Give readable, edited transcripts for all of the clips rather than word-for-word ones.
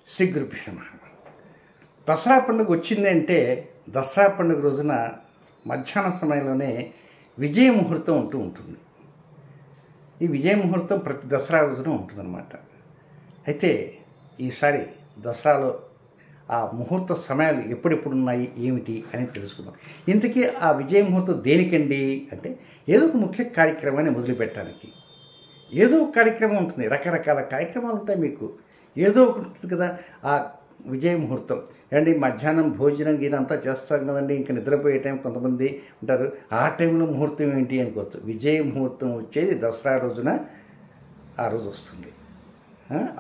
శ్రీ గురుభ్యో నమః. దసరా పండుగ వచ్చిందంటే దసరా పండుగ రోజున మధ్యాహ్న సమయంలోనే విజయ ముహూర్తం ఉంటుంది. ఈ విజయ ముహూర్తం ప్రతి దసరా రోజున ఉంటుందన్నమాట. అయితే ఈసారి దసరాలో ఆ ముహూర్త సమయాలు ఎప్పుడెప్పుడు ఉన్నాయి ఏమిటి అని తెలుసుకుందాం. ఇంతకీ ఆ విజయ ముహూర్తం దేనికండి అంటే ఏదో ఒక ముఖ్య కార్యక్రమాన్ని మొదలుపెట్టడానికి. ఏదో ఒక కార్యక్రమం ఉంటుంది, రకరకాల కార్యక్రమాలు ఉంటాయి. మీకు ఏదో ఒకటి ఉంటుంది కదా ఆ విజయ ముహూర్తం. అండి మధ్యాహ్నం భోజనం ఇదంతా చేస్తాం కదండి, ఇంకా నిద్రపోయే టైం కొంతమంది ఉంటారు, ఆ టైంలో ముహూర్తం ఏంటి అనుకోవచ్చు. విజయ ముహూర్తం వచ్చేది దసరా రోజున, ఆ రోజు వస్తుంది.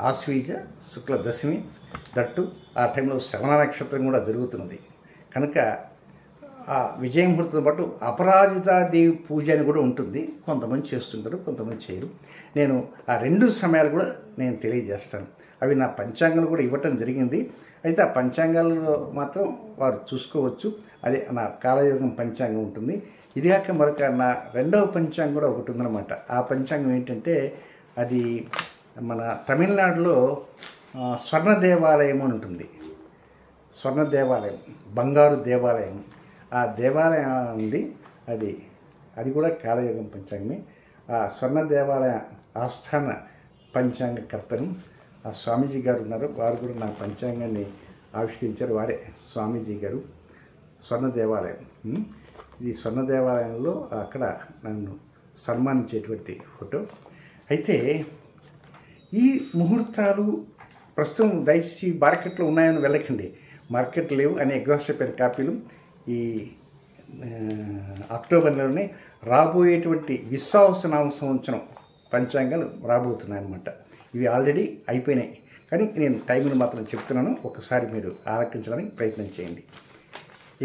ఆశ్వీజ శుక్ల దశమి, దట్టు ఆ టైంలో శ్రవణ నక్షత్రం కూడా జరుగుతున్నది కనుక ఆ విజయ ముహూర్తంతో పాటు అపరాజితాదేవి పూజ అని కూడా ఉంటుంది. కొంతమంది చేస్తుంటారు, కొంతమంది చేయరు. నేను ఆ రెండు సమయాలు కూడా నేను తెలియజేస్తాను. అవి నా పంచాంగాలు కూడా ఇవ్వటం జరిగింది. అయితే ఆ పంచాంగాలలో మాత్రం వారు చూసుకోవచ్చు. అదే నా కాలయోగం పంచాంగం ఉంటుంది. ఇది కాక మరొక నా రెండవ పంచాంగం కూడా ఒకటి ఉందన్నమాట. ఆ పంచాంగం ఏంటంటే అది మన తమిళనాడులో స్వర్ణ దేవాలయం అని ఉంటుంది. స్వర్ణ దేవాలయం, బంగారు దేవాలయం, ఆ దేవాలయం ఉంది. అది కూడా కాలయోగం పంచాంగమే. ఆ స్వర్ణ దేవాలయ ఆస్థాన పంచాంగకర్తను ఆ స్వామీజీ గారు ఉన్నారు. వారు కూడా నా పంచాంగాన్ని ఆవిష్కరించారు. వారే స్వామీజీ గారు. స్వర్ణ దేవాలయం, ఇది స్వర్ణ దేవాలయంలో అక్కడ నన్ను సన్మానించేటువంటి ఫోటో. అయితే ఈ ముహూర్తాలు ప్రస్తుతం దయచేసి మార్కెట్లో ఉన్నాయని వెళ్ళకండి. మార్కెట్ లేవు అనే ఎగ్జాస్ట్ అయిపోయిన కాపీలు ఈ అక్టోబర్లోనే రాబోయేటువంటి విశ్వావసనామ సంవత్సరం పంచాంగాలు రాబోతున్నాయి అన్నమాట. ఇవి ఆల్రెడీ అయిపోయినాయి, కానీ నేను టైంని మాత్రం చెప్తున్నాను. ఒకసారి మీరు ఆలకించడానికి ప్రయత్నం చేయండి.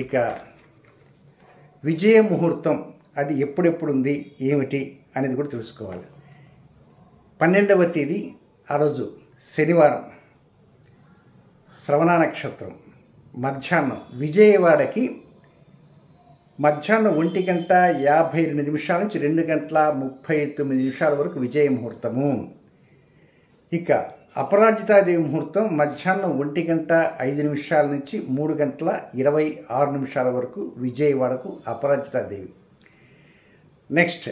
ఇక విజయ ముహూర్తం అది ఎప్పుడెప్పుడు ఉంది ఏమిటి అనేది కూడా తెలుసుకోవాలి. 12వ తేదీ ఆ రోజు శనివారం, శ్రవణ నక్షత్రం, మధ్యాహ్నం విజయవాడకి మధ్యాహ్నం 1:52 నుంచి 2:39 వరకు విజయ ముహూర్తము. ఇక అపరాజితాదేవి ముహూర్తం మధ్యాహ్నం 1:05 నుంచి 3:26 వరకు విజయవాడకు అపరాజితాదేవి. నెక్స్ట్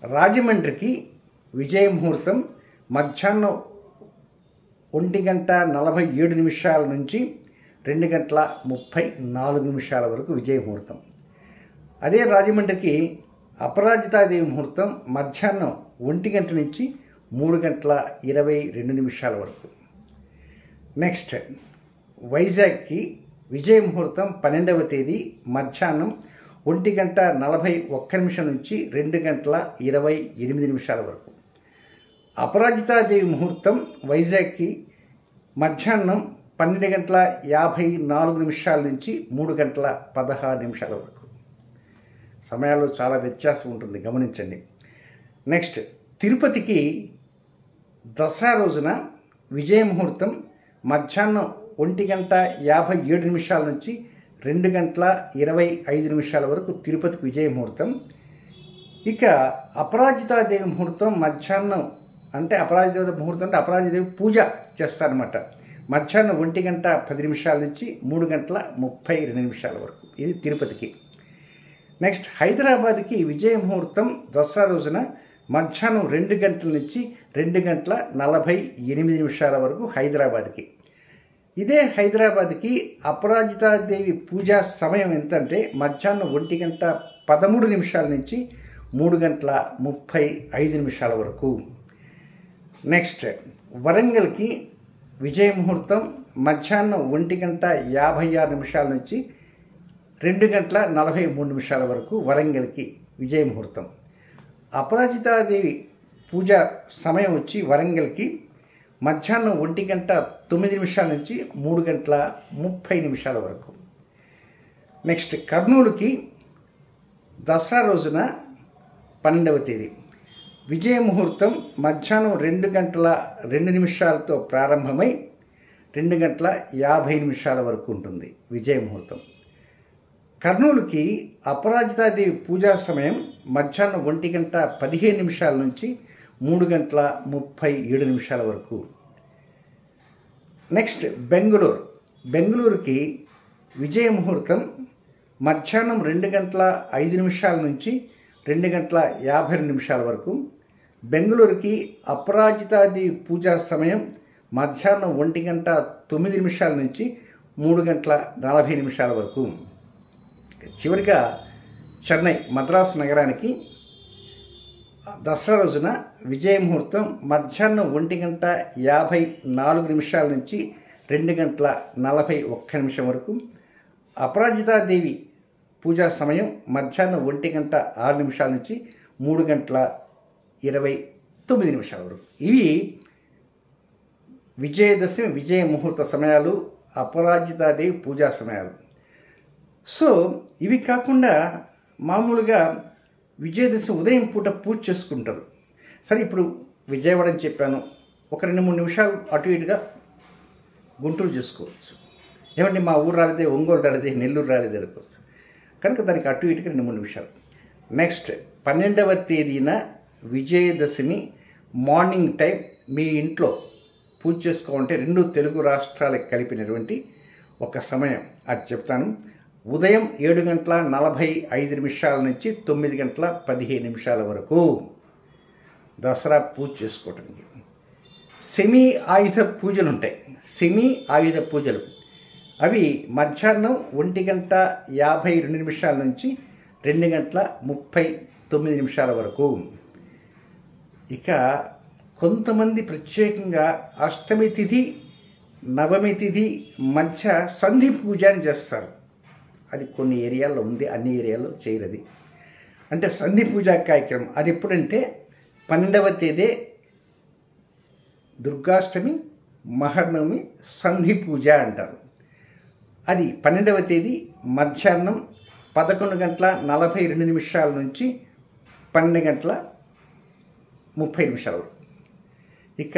రాజమండ్రికి విజయ ముహూర్తం మధ్యాహ్నం 1:47 నుంచి 2:34 వరకు విజయ ముహూర్తం. అదే రాజమండ్రికి అపరాజితాదేవి ముహూర్తం మధ్యాహ్నం 1 గంట నుంచి 3:22 వరకు. నెక్స్ట్ వైజాగ్కి విజయ ముహూర్తం 12వ తేదీ మధ్యాహ్నం 1:41 నుంచి 2:28 వరకు. అపరాజితాదేవి ముహూర్తం వైజాగ్కి మధ్యాహ్నం 12:54 నుంచి 3:16 వరకు. సమయాల్లో చాలా వ్యత్యాసం ఉంటుంది, గమనించండి. నెక్స్ట్ తిరుపతికి దసరా రోజున విజయ ముహూర్తం మధ్యాహ్నం 1:57 నుంచి 2:25 వరకు తిరుపతికి విజయ ముహూర్తం. ఇక అపరాజితాదేవి ముహూర్తం మధ్యాహ్నం అంటే అపరాజితాదేవి పూజ చేస్తారనమాట. మధ్యాహ్నం 1:10 నుంచి 3:32 వరకు. ఇది తిరుపతికి. నెక్స్ట్ హైదరాబాద్కి విజయ ముహూర్తం దసరా రోజున మధ్యాహ్నం 2 గంటల నుంచి 2:48 వరకు హైదరాబాద్కి. ఇదే హైదరాబాద్కి అపరాజితాదేవి పూజా సమయం ఎంతంటే మధ్యాహ్నం 1:13 నుంచి 3:35 వరకు. నెక్స్ట్ వరంగల్కి విజయ ముహూర్తం మధ్యాహ్నం 1:56 నుంచి 2:43 వరకు వరంగల్కి విజయ ముహూర్తం. అపరాజితాదేవి పూజా సమయం వచ్చి వరంగల్కి మధ్యాహ్నం 1:09 నుంచి 3:30 వరకు. నెక్స్ట్ కర్నూలుకి దసరా రోజున 12వ తేదీ విజయ ముహూర్తం మధ్యాహ్నం 2:02 ప్రారంభమై 2:50 వరకు ఉంటుంది విజయ ముహూర్తం. కర్నూలుకి అపరాజితాదేవి పూజా సమయం మధ్యాహ్నం 1:15 నుంచి 3:37 వరకు. నెక్స్ట్ బెంగళూరుకి విజయ ముహూర్తం మధ్యాహ్నం 2:05 నుంచి 2:52 వరకు. బెంగళూరుకి అపరాజితాదేవి పూజా సమయం మధ్యాహ్నం 1:09 నుంచి 3:40 వరకు. చివరిగా చెన్నై మద్రాసు నగరానికి దసరా రోజున విజయ ముహూర్తం మధ్యాహ్నం 1:54 నుంచి 2:41 వరకు. అపరాజితాదేవి పూజా సమయం మధ్యాహ్నం 1:06 నుంచి 3:29 వరకు. ఇవి విజయదశమి విజయ ముహూర్త సమయాలు, అపరాజితాదేవి పూజా సమయాలు. సో ఇవి కాకుండా మామూలుగా విజయదశమి ఉదయం పూట పూజ చేసుకుంటారు. సరే, ఇప్పుడు విజయవాడ అని చెప్పాను, ఒక 2-3 నిమిషాలు అటు ఇటుగా గుంటూరు చేసుకోవచ్చు. ఏమంటే మా ఊరు రాలేదే, ఒంగోలు రాలేదే, నెల్లూరు రాలేదే అనుకోవచ్చు. కనుక దానికి అటు ఇటుగా 2-3 నిమిషాలు. నెక్స్ట్ 12వ తేదీన విజయదశమి మార్నింగ్ టైం మీ ఇంట్లో పూజ చేసుకోవాలంటే 2 తెలుగు రాష్ట్రాలకు కలిపినటువంటి ఒక సమయం అది చెప్తాను. ఉదయం 7:45 నుంచి 9:15 వరకు దసరా పూజ చేసుకోవడానికి. సెమీ ఆయుధ పూజలు ఉంటాయి. సెమీ ఆయుధ పూజలు అవి మధ్యాహ్నం 1:52 నుంచి 2:39 వరకు. ఇక కొంతమంది ప్రత్యేకంగా అష్టమి తిథి నవమి తిథి మధ్య సంధి పూజ అని చేస్తారు. అది కొన్ని ఏరియాల్లో ఉంది, అన్ని ఏరియాల్లో చేయరది. అంటే సంధి పూజా కార్యక్రమం అది ఎప్పుడంటే 12వ తేదీ దుర్గాష్టమి మహర్నవమి సంధి పూజ అంటారు. అది 12వ తేదీ మధ్యాహ్నం 11:42 నుంచి 12:30 వరకు. ఇక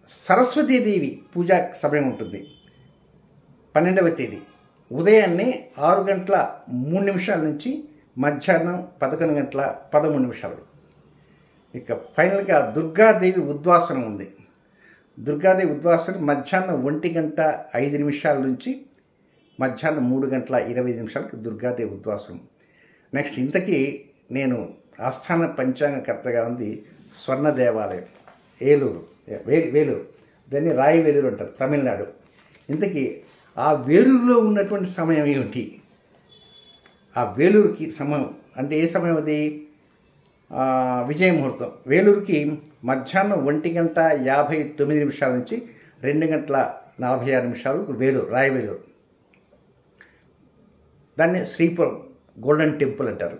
సరస్వతీదేవి పూజా సమయం ఉంటుంది 12వ తేదీ ఉదయాన్నే 6:03 నుంచి మధ్యాహ్నం 11:13 వరకు. ఇక ఫైనల్గా దుర్గాదేవి ఉద్వాసనం ఉంది. దుర్గాదేవి ఉద్వాసనం మధ్యాహ్నం 1:05 నుంచి మధ్యాహ్నం 3:25 దుర్గాదేవి ఉద్వాసనం. నెక్స్ట్ ఇంతకీ నేను ఆస్థాన పంచాంగకర్తగా ఉంది స్వర్ణ దేవాలయం వేలూరు, దాన్ని రాయవేలూరు అంటారు, తమిళనాడు. ఇంతకీ ఆ వేలూరులో ఉన్నటువంటి సమయం ఏమిటి? ఆ వేలూరుకి సమయం అంటే ఏ సమయం అది? విజయ ముహూర్తం వేలూరుకి మధ్యాహ్నం 1:59 నుంచి 2:46 వేలూరు, రాయవేలూరు. దాన్ని శ్రీపురం గోల్డెన్ టెంపుల్ అంటారు,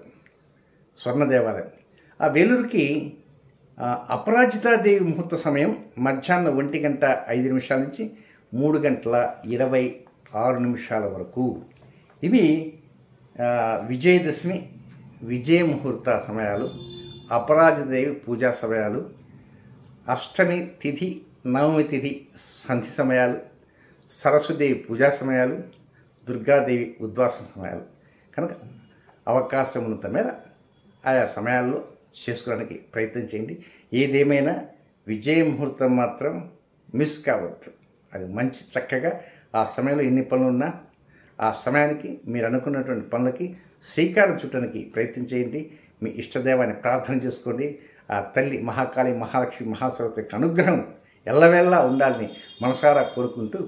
స్వర్ణ దేవాలయం. ఆ వేలూరుకి అపరాజితాదేవి ముహూర్త సమయం మధ్యాహ్నం 1:05 నుంచి 3:26 వరకు. ఇవి విజయదశమి విజయ ముహూర్త సమయాలు, అపరాజితాదేవి పూజా సమయాలు, అష్టమి తిథి నవమి తిథి సంధి సమయాలు, సరస్వతీదేవి పూజా సమయాలు, దుర్గాదేవి ఉద్వాసన సమయాలు. కనుక అవకాశం ఉన్నంత మేర ఆయా సమయాల్లో చేసుకోవడానికి ప్రయత్నం చేయండి. ఏదేమైనా విజయ ముహూర్తం మాత్రం మిస్ కావద్దు. అది మంచి చక్కగా ఆ సమయంలో ఎన్ని పనులు ఉన్నా ఆ సమయానికి మీరు అనుకున్నటువంటి పనులకి శ్రీకారం చుట్టడానికి ప్రయత్నం చేయండి. మీ ఇష్టదేవాన్ని ప్రార్థన చేసుకోండి. ఆ తల్లి మహాకాళి మహాలక్ష్మి మహాసరస్వతి అనుగ్రహం ఎల్లవేళలా ఉండాలని మనసారా కోరుకుంటూ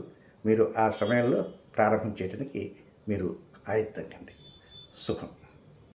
మీరు ఆ సమయంలో ప్రారంభించేయడానికి మీరు ఆయత్తండి. సుఖం.